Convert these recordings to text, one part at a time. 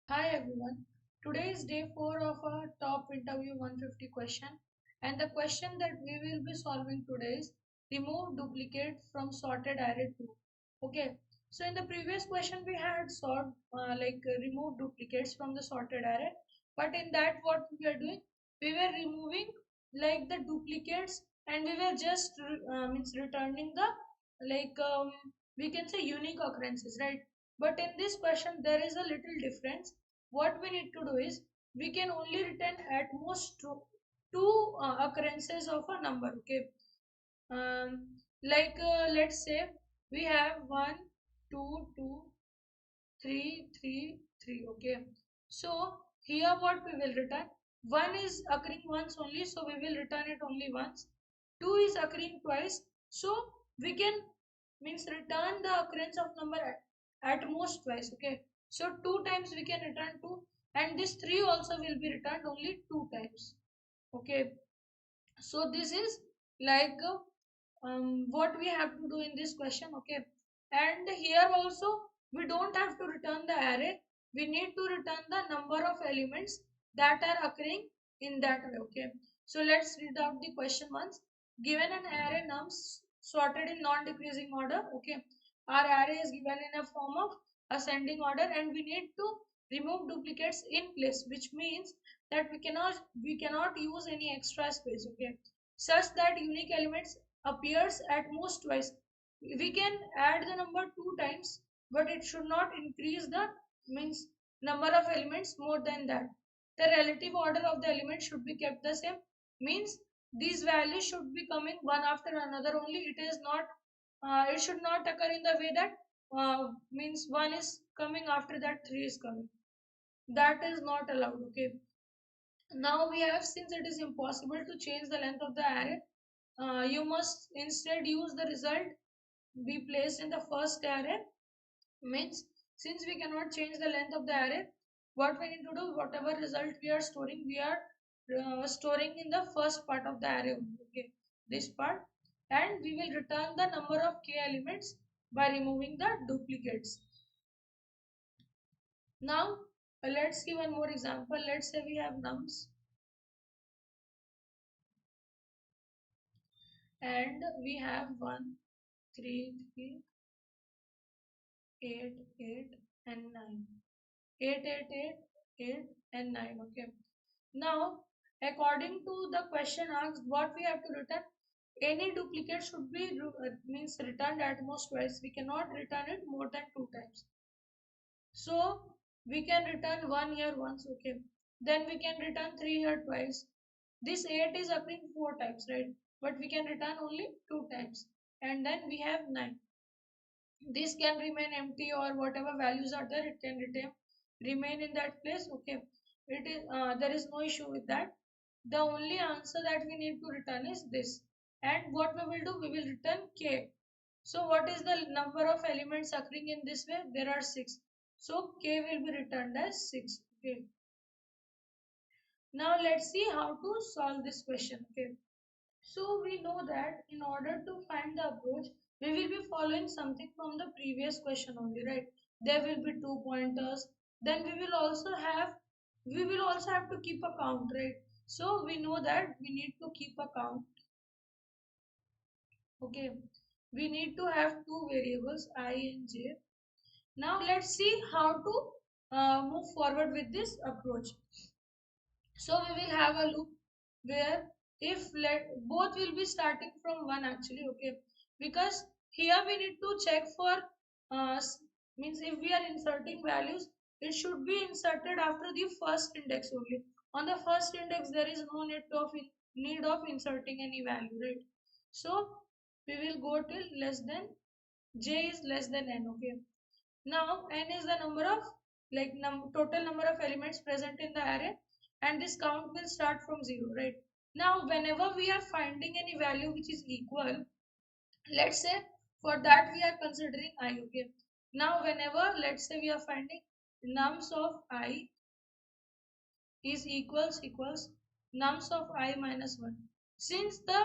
Hi everyone. Today is day 4 of our top interview 150 question, and the question that we will be solving today is remove duplicate from sorted array 2. Okay. So in the previous question we had remove duplicates from the sorted array, but in that what we are doing, we were removing like the duplicates, and we were just returning the like we can say unique occurrences, right? But in this question there is a little difference. What we need to do is we can only return at most two occurrences of a number. Okay. Let's say we have one, two, two, three, three, three. Okay. So here what we will return, one is occurring once only, so we will return it only once. Two is occurring twice, so we can return the occurrence of number at most twice. Okay. So two times we can return two, and this three also will be returned only two times. Okay. So this is like what we have to do in this question. Okay. And here also we don't have to return the array, we need to return the number of elements that are occurring in that way. Okay. So let's read out the question once. Given an array nums sorted in non-decreasing order. Okay. Our array is given in a form of ascending order, and we need to remove duplicates in place, which means that we cannot use any extra space. Okay. Such that unique elements appears at most twice. We can add the number two times, but it should not increase the means number of elements more than that. The relative order of the elements should be kept the same. Means these values should be coming one after another only. It is not. It should not occur in the way that means one is coming after that three is coming. That is not allowed. Okay. Now we have, since it is impossible to change the length of the array, you must instead use the result be placed in the first array. Means since we cannot change the length of the array, what we need to do, whatever result we are storing, we are storing in the first part of the array only. Okay, this part, and we will return the number of k elements by removing the duplicates. Now let's see one more example. Let's say we have nums, and we have 1, 3, 3, 8, 8, and 9. 8, 8, 8, 8, and 9. Okay. Now, according to the question asked, what we have to return? Any duplicate should be returned at most twice. We cannot return it more than two times. So we can return 1 here once. Okay. Then we can return 3 here twice. This 8 is occurring 4 times, right? But we can return only 2 times. And then we have 9. This can remain empty, or whatever values are there, it can remain in that place. Okay. It is there is no issue with that. The only answer that we need to return is this. And what we will do, we will return k. So what is the number of elements occurring in this way? There are 6. So k will be returned as 6. Okay. Now let's see how to solve this question. Okay. So we know that in order to find the approach, we will be following something from the previous question only, right? There will be two pointers. Then we will also have to keep a count, right? So we know that we need to keep a count. Okay. We need to have two variables I and j. Now let's see how to move forward with this approach. So we will have a loop where if let both will be starting from 1 actually. Okay, because here we need to check for means if we are inserting values, it should be inserted after the first index only. On the first index there is no need of inserting any value, right? So we will go till less than j is less than n. Okay, now n is the number of total number of elements present in the array, and this count will start from 0, right? Now whenever we are finding any value which is equal, let's say for that we are considering I. Okay. Now whenever, let's say, we are finding nums of I is equals nums of I minus 1. Since the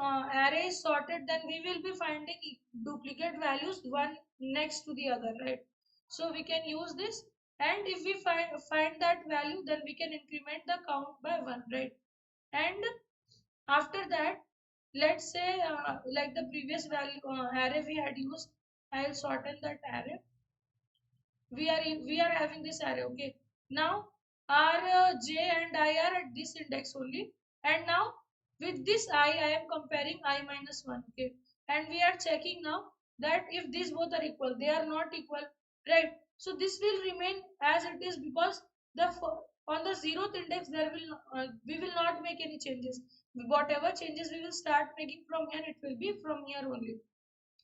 array is sorted, then we will be finding duplicate values one next to the other, right? So we can use this. and if we find that value, then we can increment the count by 1, right? And after that, let's say like the previous value array we had used, I'll shorten that array. We are having this array, okay? Now our j and I are at this index only, and now with this I am comparing I minus 1, okay? And we are checking now that if these both are equal, they are not equal, right? So this will remain as it is, because on the zeroth index there will we will not make any changes. Whatever changes we will start making from here, it will be from here only.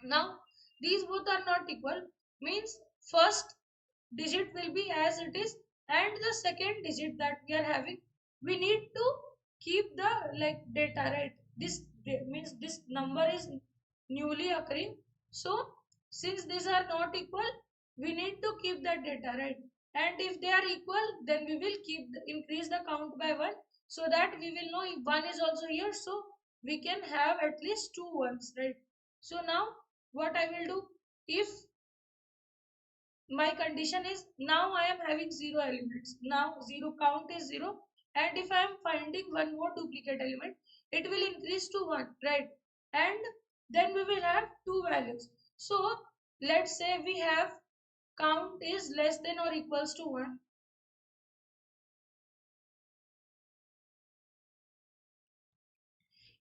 Now these both are not equal, means first digit will be as it is, and the second digit that we are having, we need to keep the like data, right? This means this number is newly occurring. So since these are not equal, we need to keep that data, right? And if they are equal, then we will increase the count by 1, so that we will know if 1 is also here, so we can have at least 2 ones, right? So now what I will do, if my condition is, now I am having 0 elements, now 0 count is 0, and if I am finding one more duplicate element, it will increase to 1, right? And then we will have two values. So let's say we have count is less than or equals to 1.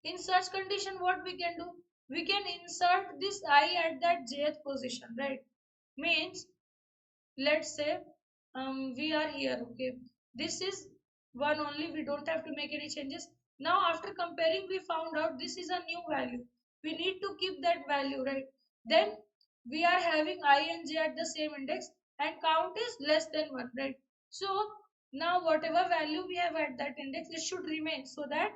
In such condition, what we can do, we can insert this I at that jth position, right? Means, let's say we are here, okay? This is one only, we don't have to make any changes. Now after comparing, we found out this is a new value, we need to keep that value, right? Then we are having I and j at the same index, and count is less than 1, right? So now whatever value we have at that index, it should remain, so that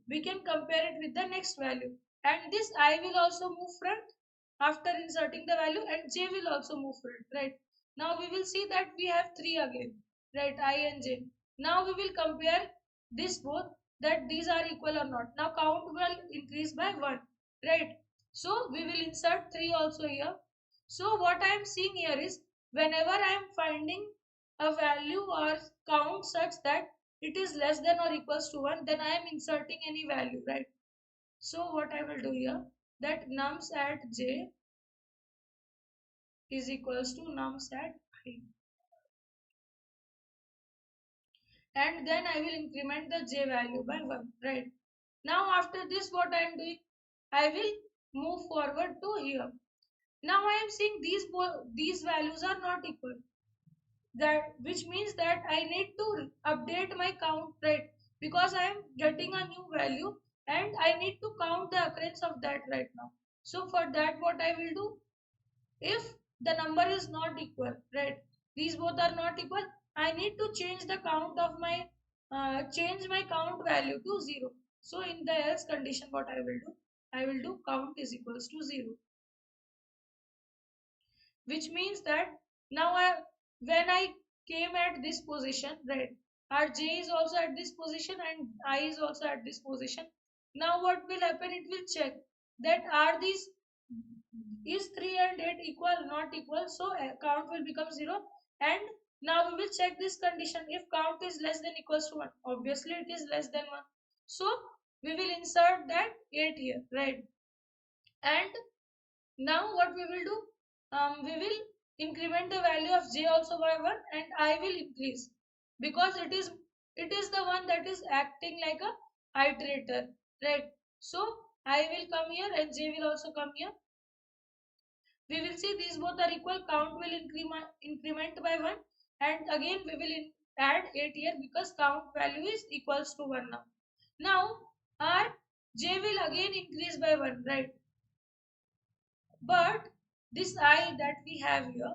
we can compare it with the next value. And this I will also move front after inserting the value, and j will also move front, right? Now we will see that we have 3 again, right? I and j. Now we will compare this both, that these are equal or not. Now count will increase by 1, right? So we will insert 3 also here. So what I am seeing here is, whenever I am finding a value or count such that it is less than or equals to 1, then I am inserting any value, right? So what I will do here, that nums at j is equals to nums at I, and then I will increment the j value by 1, right? Now after this, what I am doing, I will move forward to here. Now I am seeing these values are not equal, that which means that I need to update my count, right? Because I am getting a new value, and I need to count the occurrence of that right now. So for that, what I will do, if the number is not equal, right? These both are not equal, I need to change the count of my change my count value to 0. So in the else condition, what I will do, I will do count is equals to 0, which means that now when I came at this position, right, our j is also at this position and I is also at this position. Now what will happen, it will check that are these, is 3 and 8 equal, not equal, so count will become 0. And now we will check this condition, if count is less than equals to 1, obviously it is less than 1, so we will insert that 8 here, right? And now what we will do, we will increment the value of j also by 1, and I will increase, because it is the one that is acting like a iterator, right? So I will come here and j will also come here. We will see these both are equal, count will increment by 1, and again we will add 8 here, because count value is equals to 1 now. Now our j will again increase by 1, right? But this I that we have here,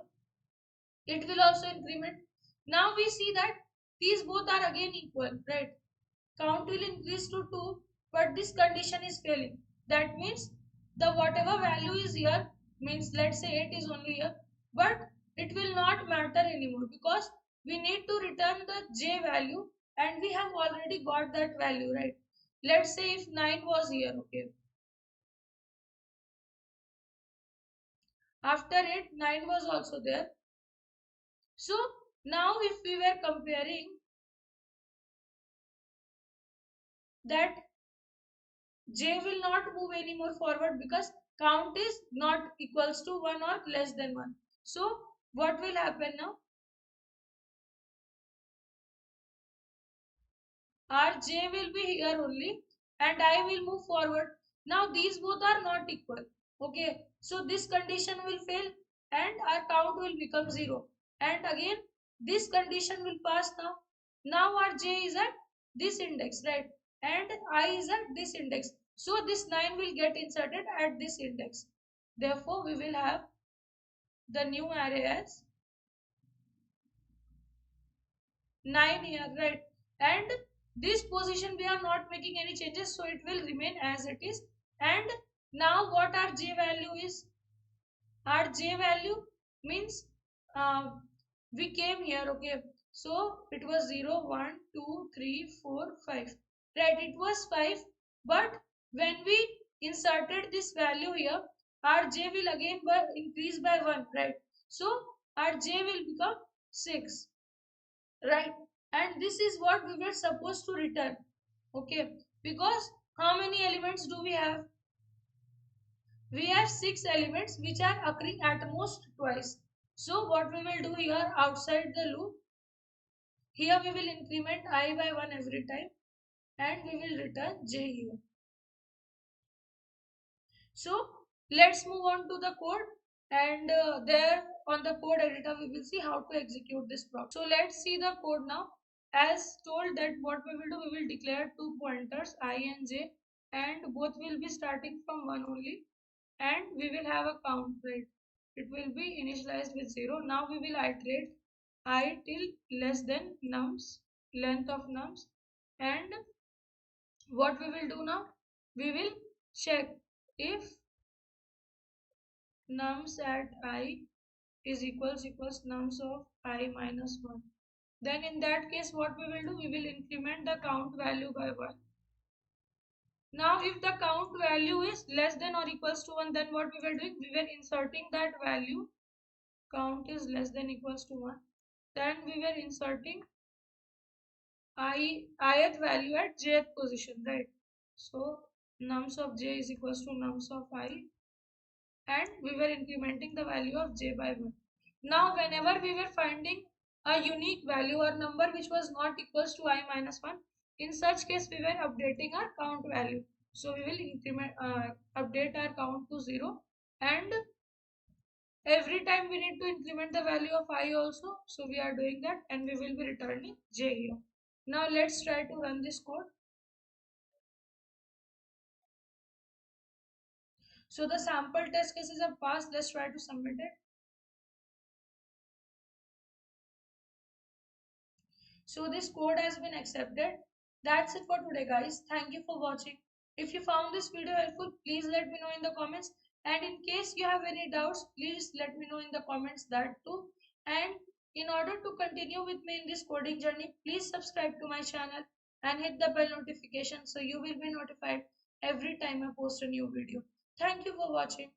it will also increment. Now we see that these both are again equal, right? Count will increase to 2, but this condition is failing. That means the whatever value is here, means let's say 8 is only here, but it will not matter anymore, because we need to return the j value, and we have already got that value, right? Let's say if 9 was here, okay? After it, 9 was also there. So Now if we were comparing that, j will not move any more forward because count is not equals to 1 or less than 1. So what will happen now? Our j will be here only and I will move forward. Now these both are not equal. Okay, so this condition will fail and our count will become 0. And again, this condition will pass now. Now our j is at this index, right? And I is at this index. So this 9 will get inserted at this index. Therefore, we will have the new array as 9 here, right? And this position we are not making any changes, so it will remain as it is. And now what our j value is? Our j value means uh, we came here, okay? So it was 0, 1, 2, 3, 4, 5. Right, it was 5, but when we inserted this value here, our j will again increase by 1, right? So our j will become 6, right? And this is what we were supposed to return, okay? Because how many elements do we have? We have 6 elements which are occurring at most twice. So what we will do here outside the loop, here we will increment I by 1 every time and we will return j here. So let's move on to the code, and there on the code editor we will see how to execute this program. So let's see the code now. As told that what we will do, we will declare two pointers I and j, and both will be starting from 1 only, and we will have a count, right? It will be initialized with 0. Now we will iterate I till less than nums, length of nums, and what we will do now, we will check if nums at I is equals nums of I minus 1. Then in that case what we will do, we will increment the count value by 1. Now if the count value is less than or equals to 1, then what we were doing, we were inserting that value, count is less than equals to 1. Then we were inserting ith value at jth position, right? So nums of j is equals to nums of I, and we were incrementing the value of j by 1. Now whenever we were finding a unique value or number which was not equals to I minus 1, in such case we were updating our count value. So we will update our count to 0, and every time we need to increment the value of I also. So we are doing that and we will be returning j here. Now let's try to run this code. So the sample test cases are passed. Let's try to submit it. So this code has been accepted. That's it for today, guys. Thank you for watching. If you found this video helpful, please let me know in the comments. And in case you have any doubts, please let me know in the comments that too. And in order to continue with me in this coding journey, please subscribe to my channel and hit the bell notification so you will be notified every time I post a new video. Thank you for watching.